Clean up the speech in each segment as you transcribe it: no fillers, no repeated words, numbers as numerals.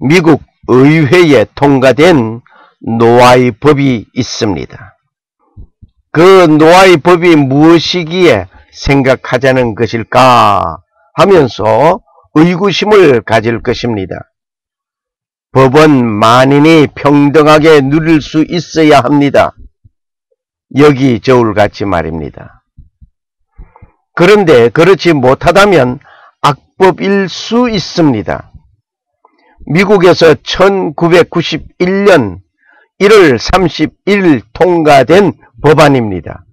미국 의회에 통과된 노아의 법이 있습니다. 그 노아의 법이 무엇이기에 생각하자는 것일까 하면서 의구심을 가질 것입니다. 법은 만인이 평등하게 누릴 수 있어야 합니다. 여기 저울같이 말입니다. 그런데 그렇지 못하다면 악법일 수 있습니다. 미국에서 1991년 1월 31일 통과된 법안입니다.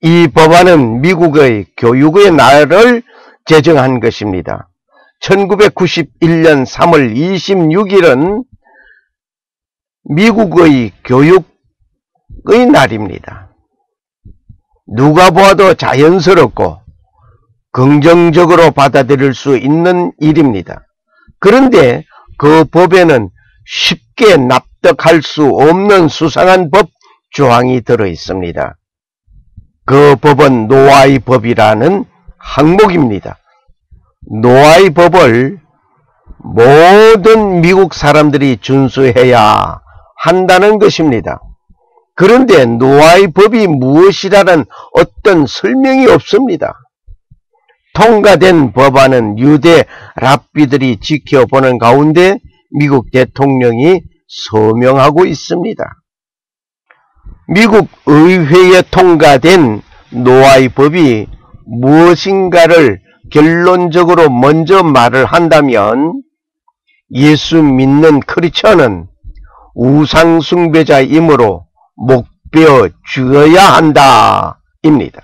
이 법안은 미국의 교육의 날을 제정한 것입니다. 1991년 3월 26일은 미국의 교육의 날입니다. 누가 보아도 자연스럽고 긍정적으로 받아들일 수 있는 일입니다. 그런데 그 법에는 쉽게 납득할 수 없는 수상한 법 조항이 들어 있습니다. 그 법은 노아의 법이라는 항목입니다. 노아의 법을 모든 미국 사람들이 준수해야 한다는 것입니다. 그런데 노아의 법이 무엇이라는 어떤 설명이 없습니다. 통과된 법안은 유대 랍비들이 지켜보는 가운데 미국 대통령이 서명하고 있습니다. 미국 의회에 통과된 노아의 법이 무엇인가를 결론적으로 먼저 말을 한다면 예수 믿는 크리스천은 우상숭배자이므로 목베어 죽어야 한다 입니다.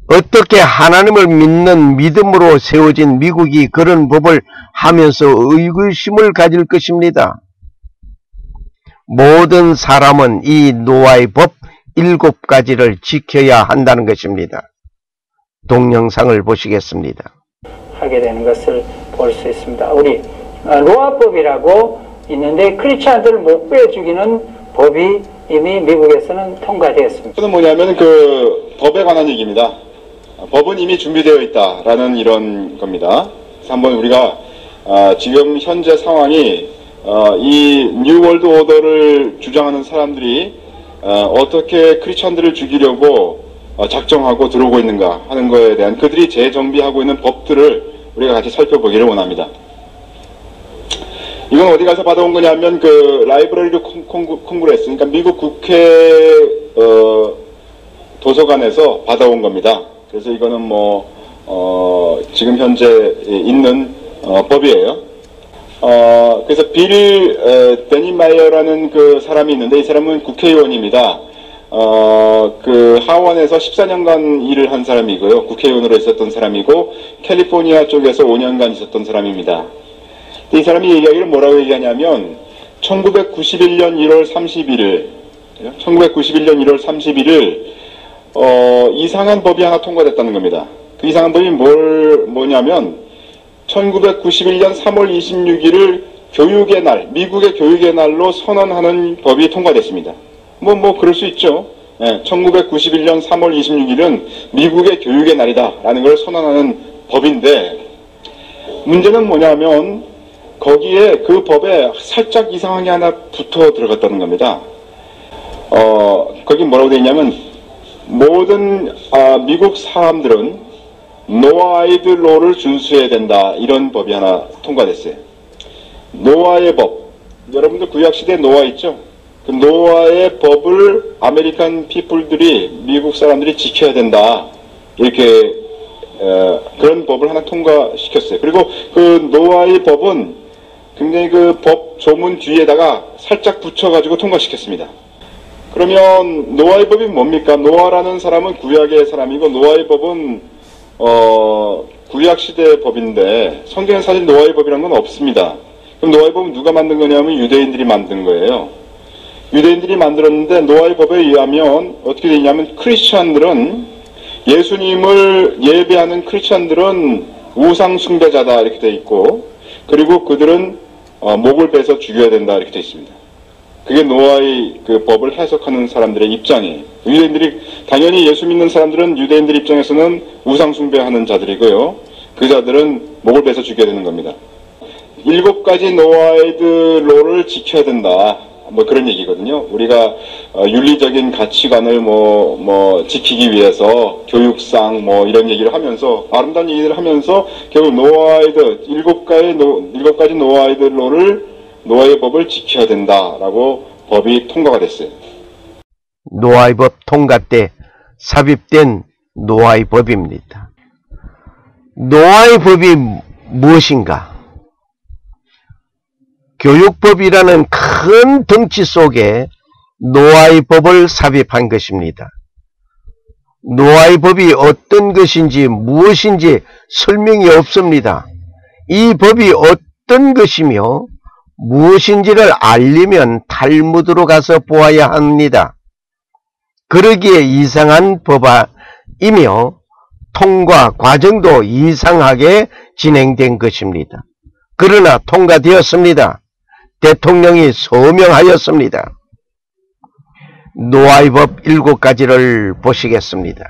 어떻게 하나님을 믿는 믿음으로 세워진 미국이 그런 법을 하면서 의구심을 가질 것입니다. 모든 사람은 이 노아의 법 7가지를 지켜야 한다는 것입니다. 동영상을 보시겠습니다. 하게 되는 것을 볼 수 있습니다. 우리 노아법이라고 있는데 크리스찬들을 목베어 죽이는 법이 이미 미국에서는 통과되었습니다. 그건 뭐냐면 그 법에 관한 얘기입니다. 법은 이미 준비되어 있다라는 이런 겁니다. 그래서 한번 우리가 지금 현재 상황이 이 뉴월드 오더를 주장하는 사람들이 어떻게 크리스찬들을 죽이려고 작정하고 들어오고 있는가 하는 거에 대한 그들이 재정비하고 있는 법들을 우리가 같이 살펴보기를 원합니다. 이건 어디 가서 받아온 거냐면 그 라이브러리 콩그레스, 그러니까 미국 국회 도서관에서 받아온 겁니다. 그래서 이거는 지금 현재 있는 법이에요. 그래서 빌 데니마이어라는 그 사람이 있는데 이 사람은 국회의원입니다. 그 하원에서 14년간 일을 한 사람이고요. 국회의원으로 있었던 사람이고 캘리포니아 쪽에서 5년간 있었던 사람입니다. 이 사람이 얘기하기를 뭐라고 얘기하냐면 1991년 1월 31일 이상한 법이 하나 통과됐다는 겁니다. 그 이상한 법이 뭐냐면 1991년 3월 26일을 교육의 날, 미국의 교육의 날로 선언하는 법이 통과됐습니다. 그럴 수 있죠. 1991년 3월 26일은 미국의 교육의 날이다 라는 걸 선언하는 법인데 문제는 뭐냐면 거기에 그 법에 살짝 이상하게 하나 붙어 들어갔다는 겁니다. 거기 뭐라고 되어 있냐면 모든 미국 사람들은 노아이드 로를 준수해야 된다 이런 법이 하나 통과됐어요. 노아의 법, 여러분들 구약시대에 노아 있죠? 그 노아의 법을 아메리칸 피플들이 미국 사람들이 지켜야 된다 이렇게 그런 법을 하나 통과시켰어요. 그리고 그 노아의 법은 굉장히 그 법 조문 뒤에다가 살짝 붙여가지고 통과시켰습니다. 그러면 노아의 법이 뭡니까? 노아라는 사람은 구약의 사람이고 노아의 법은 구약시대의 법인데 성경에 사실 노아의 법이라는 건 없습니다. 그럼 노아의 법은 누가 만든 거냐면 유대인들이 만든 거예요. 유대인들이 만들었는데 노아의 법에 의하면 어떻게 되냐면 크리스찬들은 예수님을 예배하는 크리스찬들은 우상 숭배자다 이렇게 돼 있고 그리고 그들은 목을 베서 죽여야 된다 이렇게 돼 있습니다. 그게 노아의 그 법을 해석하는 사람들의 입장이에요. 유대인들이 당연히 예수 믿는 사람들은 유대인들 입장에서는 우상 숭배하는 자들이고요. 그 자들은 목을 베서 죽여야 되는 겁니다. 7가지 노아이드로를 지켜야 된다. 뭐 그런 얘기거든요. 우리가 윤리적인 가치관을 지키기 위해서 교육상 이런 얘기를 하면서 아름다운 얘기를 하면서 결국 노아이드 7가지 노아이드로를 노아의 법을 지켜야 된다라고 법이 통과가 됐어요. 노아의 법 통과 때 삽입된 노아의 법입니다. 노아의 법이 무엇인가? 교육법이라는 큰 덩치 속에 노아의 법을 삽입한 것입니다. 노아의 법이 어떤 것인지 무엇인지 설명이 없습니다. 이 법이 어떤 것이며 무엇인지를 알려면 탈무드로 가서 보아야 합니다. 그러기에 이상한 법이며 통과 과정도 이상하게 진행된 것입니다. 그러나 통과되었습니다. 대통령이 서명하였습니다. 노아의 법 7가지를 보시겠습니다.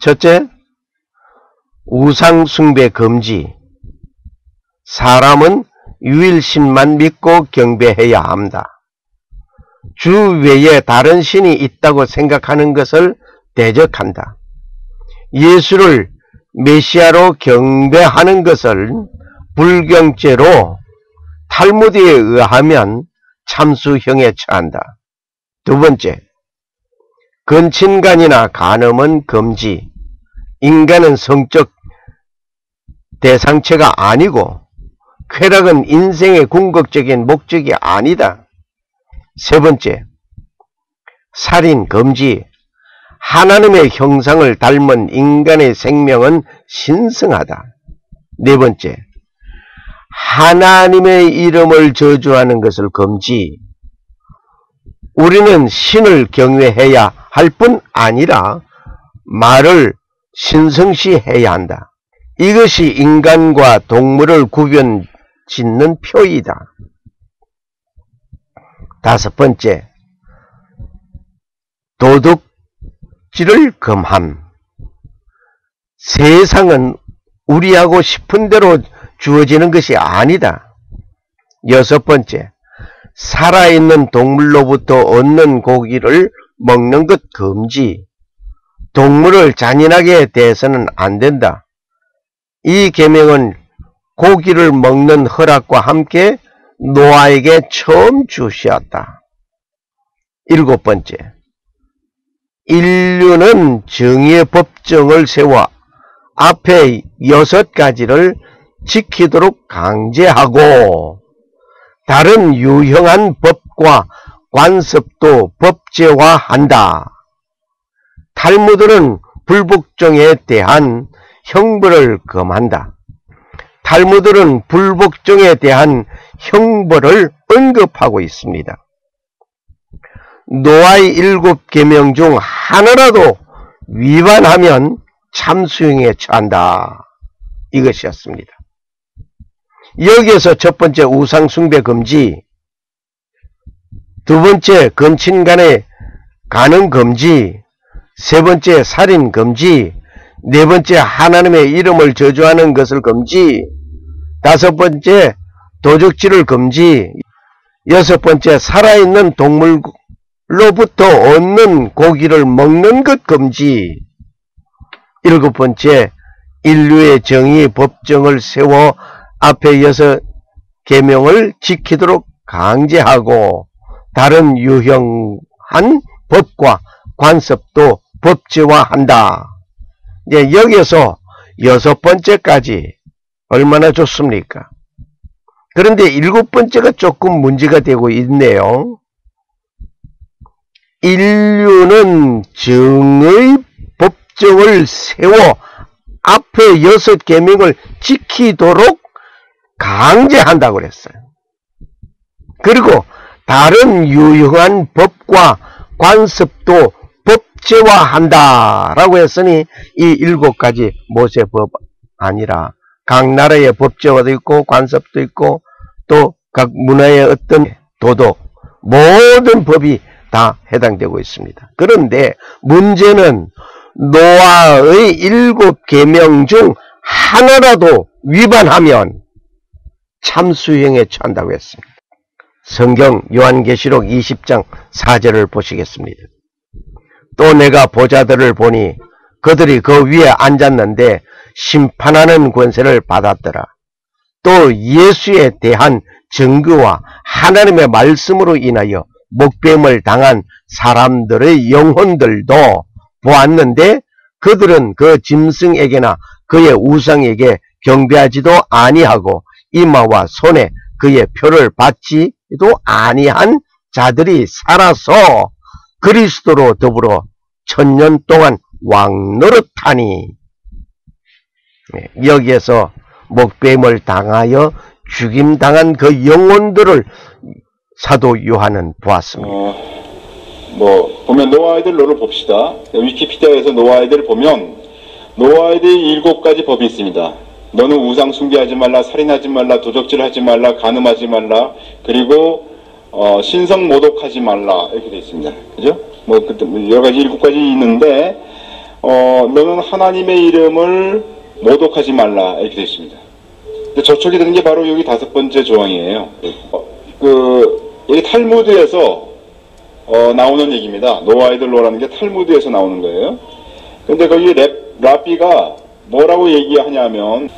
첫째, 우상 숭배 금지. 사람은 유일신만 믿고 경배해야 합니다. 주 외에 다른 신이 있다고 생각하는 것을 대적한다. 예수를 메시아로 경배하는 것을 불경죄로 탈무드에 의하면 참수형에 처한다. 두 번째, 근친간이나 간음은 금지. 인간은 성적 대상체가 아니고 쾌락은 인생의 궁극적인 목적이 아니다. 세 번째, 살인 금지. 하나님의 형상을 닮은 인간의 생명은 신성하다. 네 번째, 하나님의 이름을 저주하는 것을 금지. 우리는 신을 경외해야 할 뿐 아니라 말을 신성시해야 한다. 이것이 인간과 동물을 구분 짓는 표이다. 다섯 번째, 도둑질을 금함. 세상은 우리하고 싶은 대로 주어지는 것이 아니다. 여섯 번째, 살아있는 동물로부터 얻는 고기를 먹는 것 금지. 동물을 잔인하게 대해서는 안 된다. 이 계명은 고기를 먹는 허락과 함께 노아에게 처음 주시었다. 일곱 번째, 인류는 정의의 법정을 세워 앞에 6가지를 지키도록 강제하고 다른 유형한 법과 관습도 법제화한다. 탈무드는 불복종에 대한 형벌을 금한다. 탈무드는 불복종에 대한 형벌을 언급하고 있습니다. 노아의 7계명 중 하나라도 위반하면 참수형에 처한다. 이것이었습니다. 여기에서 첫 번째 우상 숭배 금지, 두 번째 근친간의 간음 금지, 세 번째 살인 금지, 네 번째 하나님의 이름을 저주하는 것을 금지, 다섯 번째 도둑질을 금지, 여섯 번째 살아있는 동물로부터 얻는 고기를 먹는 것 금지, 일곱 번째 인류의 정의 법정을 세워 앞에 6계명을 지키도록 강제하고 다른 유형한 법과 관습도 법제화한다. 이제 여기에서 6번째까지 얼마나 좋습니까? 그런데 7번째가 조금 문제가 되고 있네요. 인류는 정의 법정을 세워 앞에 6계명을 지키도록 강제한다고 그랬어요. 그리고 다른 유형한 법과 관습도 법제화한다 라고 했으니 이 7가지 모세법 아니라 각 나라의 법제화도 있고 관습도 있고 또 각 문화의 어떤 도덕 모든 법이 다 해당되고 있습니다. 그런데 문제는 노아의 7계명 중 하나라도 위반하면 참수형에 처한다고 했습니다. 성경 요한계시록 20장 4절을 보시겠습니다. 또 내가 보좌들을 보니 그들이 그 위에 앉았는데 심판하는 권세를 받았더라. 또 예수에 대한 증거와 하나님의 말씀으로 인하여 목뱀을 당한 사람들의 영혼들도 보았는데 그들은 그 짐승에게나 그의 우상에게 경배하지도 아니하고 이마와 손에 그의 표를 받지도 아니한 자들이 살아서 그리스도로 더불어 1000년 동안 왕노릇하니. 여기에서 목뱀을 당하여 죽임당한 그 영혼들을 사도 요한은 보았습니다. 보면 노아이들로를 봅시다. 위키피디아에서 노아이들을 보면 노아이들이 7가지 법이 있습니다. 너는 우상 숭배하지 말라, 살인하지 말라, 도적질하지 말라, 간음하지 말라, 그리고 신성 모독하지 말라, 이렇게 되어 있습니다. 그죠? 여러 가지 7가지 있는데 너는 하나님의 이름을 모독하지 말라, 이렇게 되어 있습니다. 근데 저촉이 되는 게 바로 여기 5번째 조항이에요. 여기 탈무드에서 나오는 얘기입니다. 노아이들로라는 게 탈무드에서 나오는 거예요. 근데 거기 랍비가 뭐라고 얘기하냐면,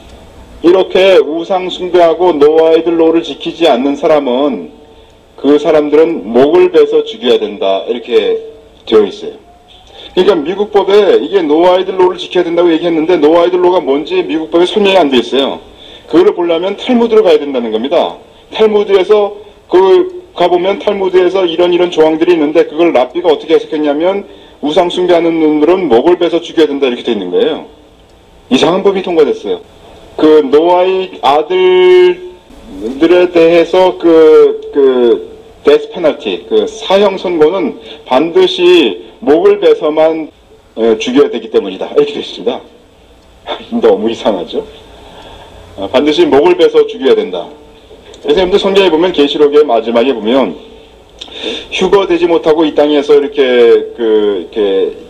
이렇게 우상 숭배하고 노아이들로를 지키지 않는 사람은 그 사람들은 목을 베서 죽여야 된다, 이렇게 되어 있어요. 그러니까 미국법에 이게 노아이들로를 지켜야 된다고 얘기했는데 노아이들로가 뭔지 미국법에 설명이 안 돼 있어요. 그거를 보려면 탈무드로 가야 된다는 겁니다. 탈무드에서 가보면 탈무드에서 이런 조항들이 있는데 그걸 랍비가 어떻게 해석했냐면 우상 숭배하는 놈들은 목을 베서 죽여야 된다, 이렇게 돼 있는 거예요. 이상한 법이 통과됐어요. 그 노아의 아들들에 대해서 데스 페널티, 사형 선고는 반드시 목을 베서만 죽여야 되기 때문이다, 이렇게 되어 있습니다. 너무 이상하죠? 반드시 목을 베서 죽여야 된다. 그래서 여러분들 성경에 보면 계시록의 마지막에 보면 휴거되지 못하고 이 땅에서 이렇게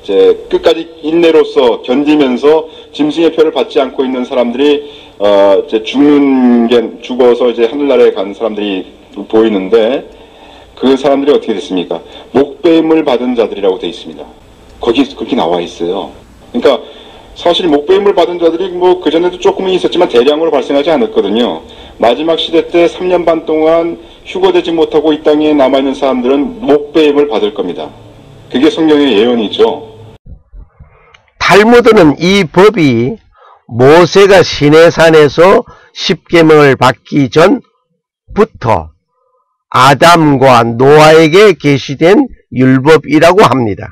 이제 끝까지 인내로서 견디면서 짐승의 표를 받지 않고 있는 사람들이 이제 죽어서 이제 하늘나라에 간 사람들이 보이는데 그 사람들이 어떻게 됐습니까? 목뱀을 받은 자들이라고 되어 있습니다. 그렇게 나와 있어요. 그러니까 사실 목뱀을 받은 자들이 그전에도 조금은 있었지만 대량으로 발생하지 않았거든요. 마지막 시대 때 3년 반 동안 휴거되지 못하고 이 땅에 남아있는 사람들은 목뱀을 받을 겁니다. 그게 성경의 예언이죠. 탈무드는 이 법이 모세가 시내산에서 십계명을 받기 전부터 아담과 노아에게 계시된 율법이라고 합니다.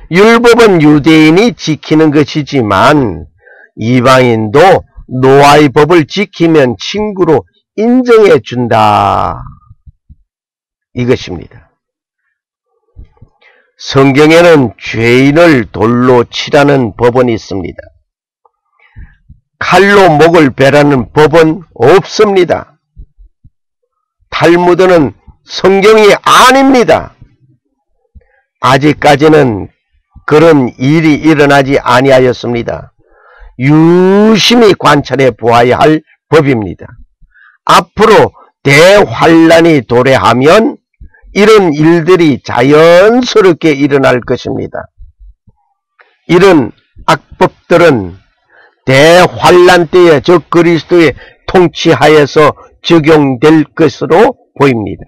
율법은 유대인이 지키는 것이지만 이방인도 노아의 법을 지키면 친구로 인정해 준다, 이것입니다. 성경에는 죄인을 돌로 치라는 법은 있습니다. 칼로 목을 베라는 법은 없습니다. 탈무드는 성경이 아닙니다. 아직까지는 그런 일이 일어나지 아니하였습니다. 유심히 관찰해 보아야 할 법입니다. 앞으로 대환란이 도래하면 이런 일들이 자연스럽게 일어날 것입니다. 이런 악법들은 대환란 때에 저 그리스도의 통치하에서 적용될 것으로 보입니다.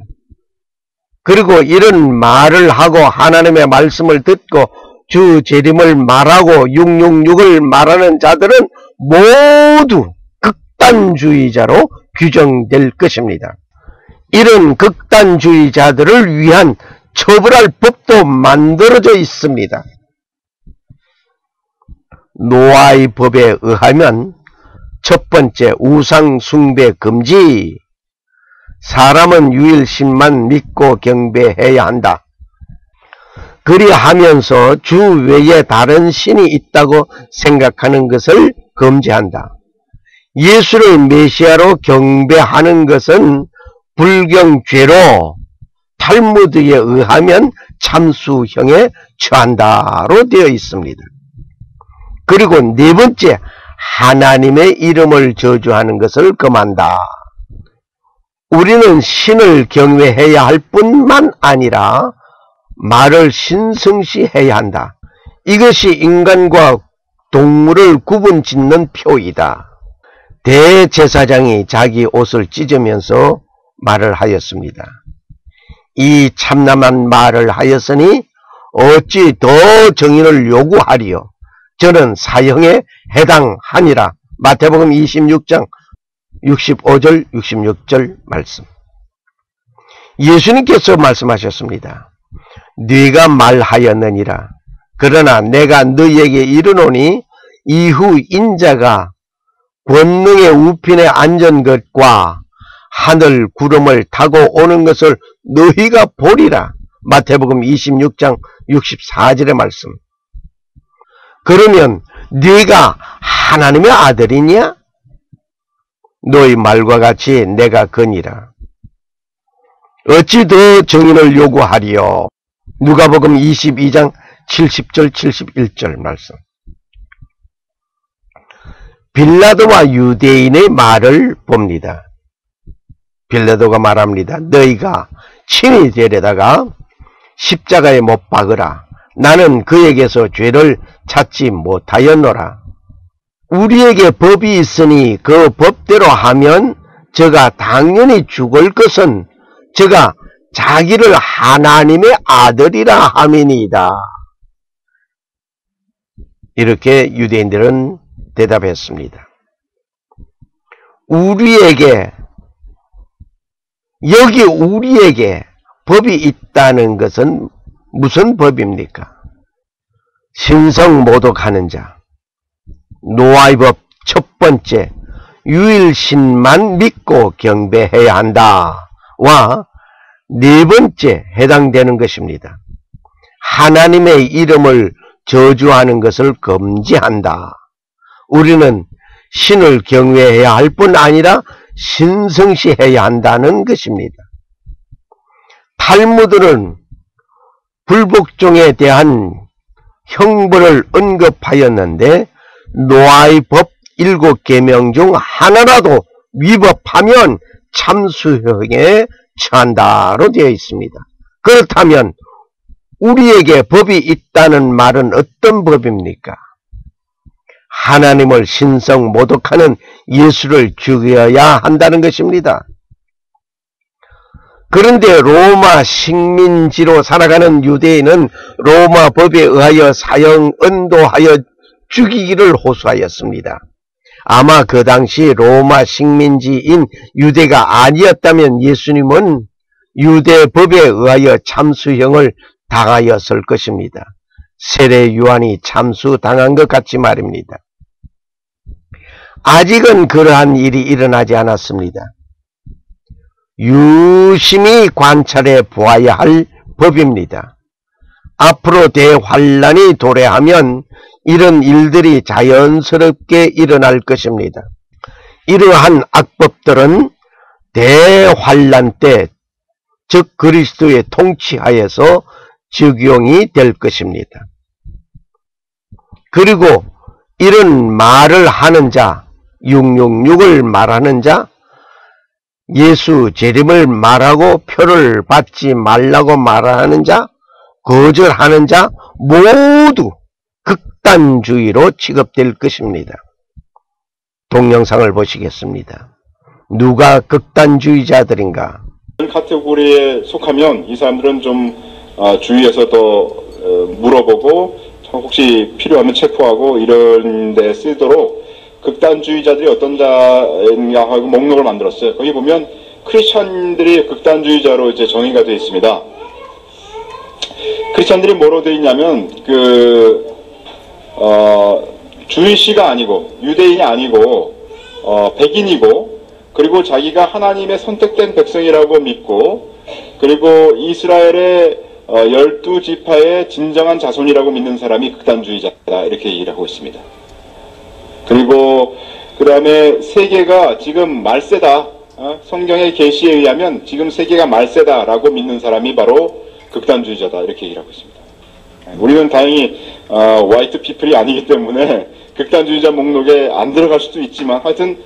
그리고 이런 말을 하고 하나님의 말씀을 듣고 주 재림을 말하고 666을 말하는 자들은 모두 극단주의자로 규정될 것입니다. 이런 극단주의자들을 위한 처벌할 법도 만들어져 있습니다. 노아의 법에 의하면 첫 번째, 우상 숭배 금지. 사람은 유일신만 믿고 경배해야 한다. 그리하면서 주 외에 다른 신이 있다고 생각하는 것을 금지한다. 예수를 메시아로 경배하는 것은 불경죄로 탈무드에 의하면 참수형에 처한다로 되어 있습니다. 그리고 네 번째, 하나님의 이름을 저주하는 것을 금한다. 우리는 신을 경외해야 할 뿐만 아니라 말을 신성시해야 한다. 이것이 인간과 동물을 구분짓는 표이다. 대제사장이 자기 옷을 찢으면서 말을 하였습니다. 이 참남한 말을 하였으니 어찌 더 정인을 요구하리요. 저는 사형에 해당하니라. 마태복음 26장 65절 66절 말씀. 예수님께서 말씀하셨습니다. 네가 말하였느니라. 그러나 내가 너희에게 이르노니 이후 인자가 권능의 우편에 앉은 것과 하늘 구름을 타고 오는 것을 너희가 보리라. 마태복음 26장 64절의 말씀. 그러면 네가 하나님의 아들이냐? 너희 말과 같이 내가 거니라. 어찌 더 정인을 요구하리요? 누가복음 22장 70절 71절 말씀. 빌라도와 유대인의 말을 봅니다. 빌라도가 말합니다. 너희가 친히 데려다가 십자가에 못 박으라. 나는 그에게서 죄를 찾지 못하였노라. 우리에게 법이 있으니 그 법대로 하면 저가 당연히 죽을 것은 저가 자기를 하나님의 아들이라 함이니이다. 이렇게 유대인들은 대답했습니다. 여기 우리에게 법이 있다는 것은 무슨 법입니까? 신성 모독하는 자, 노아의 법 첫 번째, 유일신만 믿고 경배해야 한다와 네 번째 해당되는 것입니다. 하나님의 이름을 저주하는 것을 금지한다. 우리는 신을 경외해야 할 뿐 아니라 신성시해야 한다는 것입니다. 탈무드는 불복종에 대한 형벌을 언급하였는데 노아의 법 7계명 중 하나라도 위법하면 참수형에 처한다로 되어 있습니다. 그렇다면 우리에게 법이 있다는 말은 어떤 법입니까? 하나님을 신성 모독하는 예수를 죽여야 한다는 것입니다. 그런데 로마 식민지로 살아가는 유대인은 로마 법에 의하여 사형 언도하여 죽이기를 호소하였습니다. 아마 그 당시 로마 식민지인 유대가 아니었다면 예수님은 유대 법에 의하여 참수형을 당하였을 것입니다. 세례 요한이 참수당한 것 같이 말입니다. 아직은 그러한 일이 일어나지 않았습니다. 유심히 관찰해 보아야 할 법입니다. 앞으로 대환란이 도래하면 이런 일들이 자연스럽게 일어날 것입니다. 이러한 악법들은 대환란 때, 즉 그리스도의 통치하에서 적용이 될 것입니다. 그리고 이런 말을 하는 자, 666을 말하는 자, 예수 재림을 말하고 표를 받지 말라고 말하는 자, 거절하는 자 모두 극단주의로 취급될 것입니다. 동영상을 보시겠습니다. 누가 극단주의자들인가? 카테고리에 속하면 이 사람들은 좀 주위에서 더 물어보고 혹시 필요하면 체포하고 이런 데 쓰도록 극단주의자들이 어떤 자인가 하고 목록을 만들었어요. 거기 보면 크리스천들이 극단주의자로 이제 정의가 되어 있습니다. 크리스천들이 뭐로 되어 있냐면 주이시가 아니고 유대인이 아니고 백인이고 그리고 자기가 하나님의 선택된 백성이라고 믿고 그리고 이스라엘의 12지파의 진정한 자손이라고 믿는 사람이 극단주의자다 이렇게 얘기를 하고 있습니다. 그리고 그 다음에 세계가 지금 말세다. 성경의 계시에 의하면 지금 세계가 말세다라고 믿는 사람이 바로 극단주의자다 이렇게 얘기를 하고 있습니다. 우리는 다행히 화이트 피플이 아니기 때문에 극단주의자 목록에 안 들어갈 수도 있지만 하여튼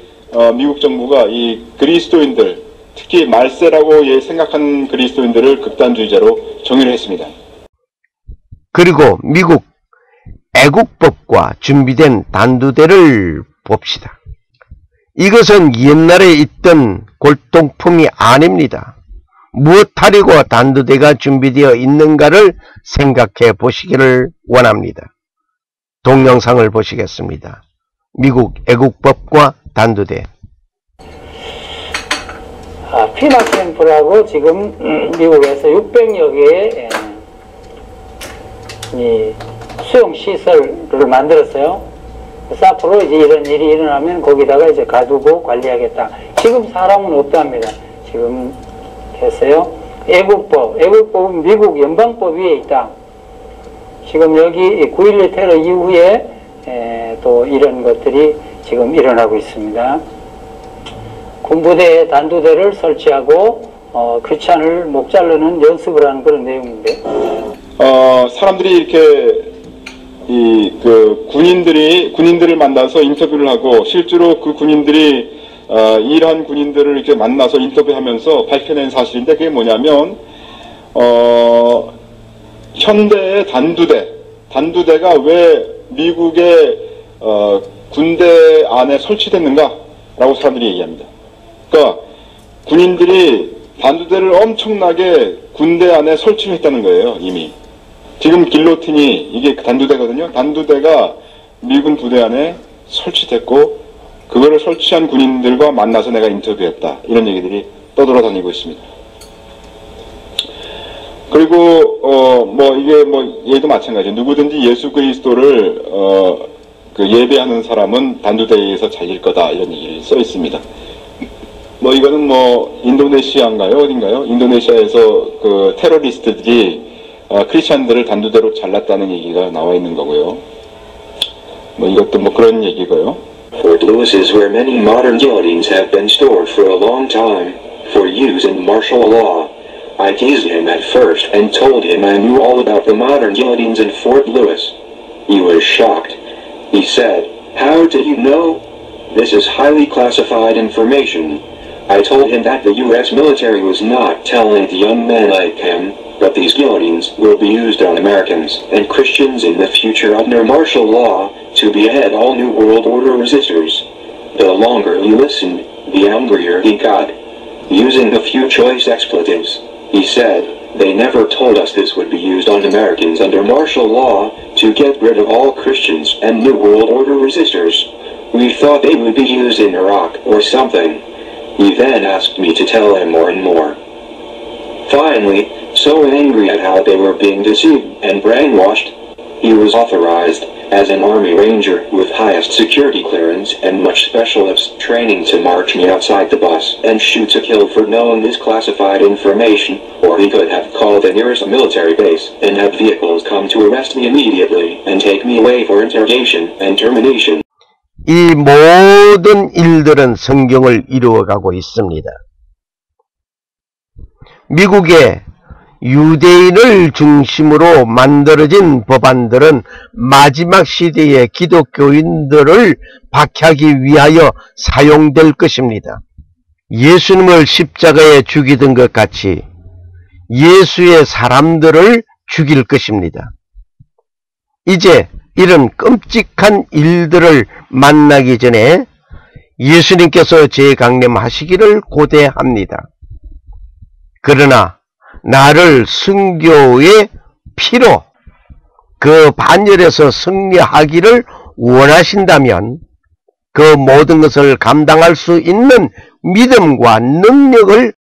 미국 정부가 이 그리스도인들, 특히 말세라고 생각하는 그리스도인들을 극단주의자로 정의를 했습니다. 그리고 미국 애국법과 준비된 단두대를 봅시다. 이것은 옛날에 있던 골동품이 아닙니다. 무엇하려고 단두대가 준비되어 있는가를 생각해 보시기를 원합니다. 동영상을 보시겠습니다. 미국 애국법과 단두대. 피마 캠프라고 지금 미국에서 600여 개의 이 수용 시설을 만들었어요. 그래서 앞으로 이제 이런 일이 일어나면 거기다가 이제 가두고 관리하겠다. 지금 사람은 없답니다. 지금 했어요. 애국법은 미국 연방법 위에 있다. 지금 여기 9.11 테러 이후에 또 이런 것들이 지금 일어나고 있습니다. 군부대에 단두대를 설치하고 크리스찬을 목 자르는 연습을 하는 그런 내용인데. 사람들이 이렇게 군인들을 만나서 인터뷰를 하고 실제로 그 군인들이 이러한 군인들을 이렇게 만나서 인터뷰하면서 밝혀낸 사실인데 그게 뭐냐면 현대의 단두대가 왜 미국의 군대 안에 설치됐는가라고 사람들이 얘기합니다. 그러니까 군인들이 단두대를 엄청나게 군대 안에 설치를 했다는 거예요. 이미 지금 길로틴이 이게 단두대거든요. 단두대가 미군 부대 안에 설치됐고 그거를 설치한 군인들과 만나서 내가 인터뷰했다. 이런 얘기들이 떠돌아다니고 있습니다. 그리고 이게 얘도 마찬가지예요. 누구든지 예수 그리스도를 예배하는 사람은 단두대에 의해서 잘릴 거다. 이런 얘기를 써 있습니다. 이거는 인도네시아인가요? 어딘가요? 인도네시아에서 그 테러리스트들이 크리스찬들을 단두대로 잘랐다는 얘기가 나와 있는 거고요. 이것도 그런 얘기고요. Fort Lewis is where many modern guillotines have been stored for a long time, for use in martial law. I teased him at first and told him I knew all about the modern guillotines in Fort Lewis. He was shocked. He said, "How did you know? This is highly classified information." I told him that the U.S. military was not telling the young men like him, but these guillotines will be used on Americans and Christians in the future under martial law to behead all New World Order resistors. The longer he listened, the angrier he got. Using a few choice expletives, he said, "They never told us this would be used on Americans under martial law to get rid of all Christians and New World Order resistors. We thought they would be used in Iraq or something." He then asked me to tell him more and more. Finally, so angry at how they were being deceived and brainwashed, he was authorized, as an Army Ranger with highest security clearance and much specialist training, to march me outside the bus and shoot to kill for knowing this classified information, or he could have called the nearest military base and had vehicles come to arrest me immediately and take me away for interrogation and termination. 이 모든 일들은 성경을 이루어가고 있습니다. 미국의 유대인을 중심으로 만들어진 법안들은 마지막 시대의 기독교인들을 박해하기 위하여 사용될 것입니다. 예수님을 십자가에 죽이던 것 같이 예수의 사람들을 죽일 것입니다. 이제 이런 끔찍한 일들을 만나기 전에 예수님께서 재강림하시기를 고대합니다. 그러나 나를 순교의 피로 그 반열에서 승리하기를 원하신다면 그 모든 것을 감당할 수 있는 믿음과 능력을